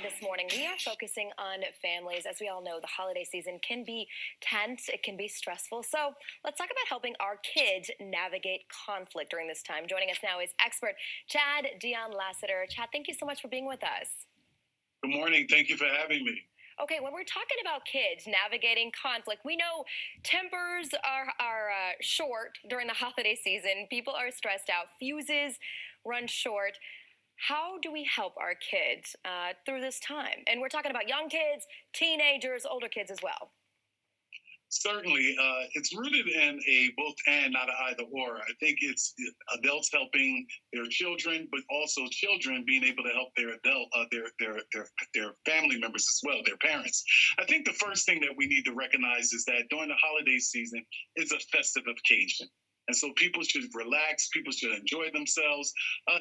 this morning, we are focusing on families. As we all know, the holiday season can be tense, it can be stressful. So let's talk about helping our kids navigate conflict during this time. Joining us now is expert Dion Lassiter. Chad, thank you so much for being with us. Good morning. Thank you for having me. Okay, when we're talking about kids navigating conflict, we know tempers are short during the holiday season. People are stressed out. Fuses run short. How do we help our kids through this time? And we're talking about young kids, teenagers, older kids as well. Certainly, it's rooted in a both and, not an either or. I think it's adults helping their children, but also children being able to help their their family members as well, their parents. I think the first thing that we need to recognize is that during the holiday season is a festive occasion. And so people should relax, people should enjoy themselves,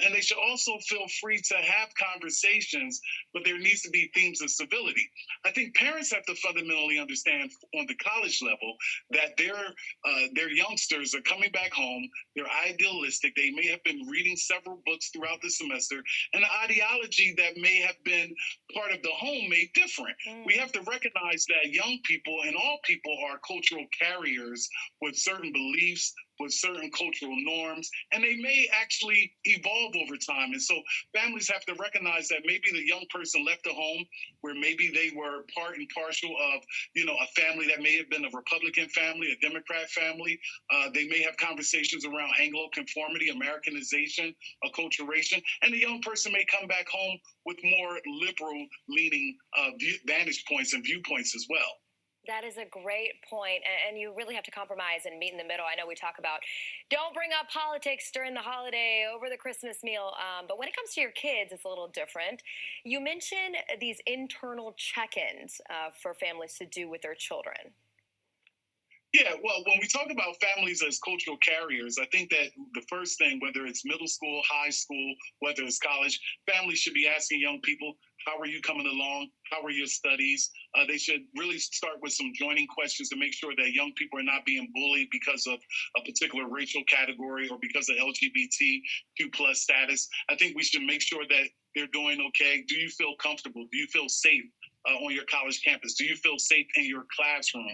and they should also feel free to have conversations, but there needs to be themes of civility. I think parents have to fundamentally understand on the college level that their youngsters are coming back home, they're idealistic, they may have been reading several books throughout the semester, and the ideology that may have been part of the home may different. We have to recognize that young people and all people are cultural carriers with certain beliefs, with certain cultural norms, and they may actually evolve over time. And so families have to recognize that maybe the young person left the home where maybe they were part and partial of, a family that may have been a Republican family, a Democrat family. They may have conversations around Anglo-conformity, Americanization, acculturation, and the young person may come back home with more liberal leaning vantage points and viewpoints as well. That is a great point, and you really have to compromise and meet in the middle. I know we talk about don't bring up politics during the holiday over the Christmas meal, but when it comes to your kids, it's a little different. You mentioned these internal check-ins for families to do with their children. Yeah, well, when we talk about families as cultural carriers, I think that the first thing, whether it's middle school, high school, whether it's college, families should be asking young people, how are you coming along? How are your studies? They should really start with some joining questions to make sure that young people are not being bullied because of a particular racial category or because of LGBTQ plus status. I think we should make sure that they're doing okay. Do you feel comfortable? Do you feel safe on your college campus? Do you feel safe in your classroom?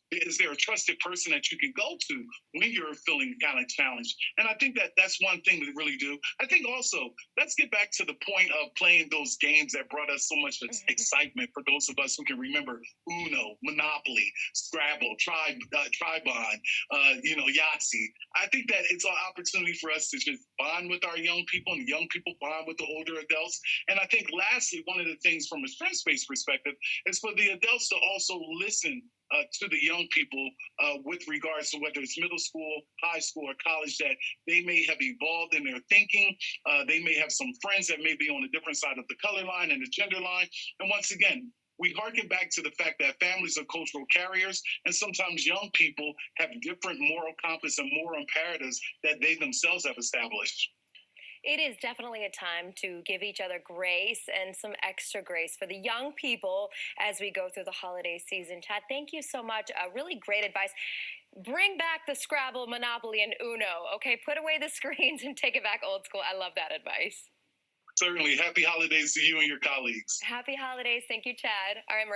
Is there a trusted person that you can go to when you're feeling kind of challenged? And I think that that's one thing to really do. I think also, let's get back to the point of playing those games that brought us so much excitement for those of us who can remember Uno, Monopoly, Scrabble, Tribon, Yahtzee. I think that it's an opportunity for us to just bond with our young people and young people bond with the older adults. And I think lastly, one of the things from a strengths-based perspective is for the adults to also listen to the young people with regards to whether it's middle school, high school, or college, that they may have evolved in their thinking. They may have some friends that may be on a different side of the color line and the gender line. And once again, we harken back to the fact that families are cultural carriers, and sometimes young people have different moral compass and moral imperatives that they themselves have established. It is definitely a time to give each other grace and some extra grace for the young people as we go through the holiday season. Chad, thank you so much. Really great advice. Bring back the Scrabble, Monopoly, and Uno. Okay, put away the screens and take it back old school. I love that advice. Certainly. Happy holidays to you and your colleagues. Happy holidays. Thank you, Chad. All right, Marissa.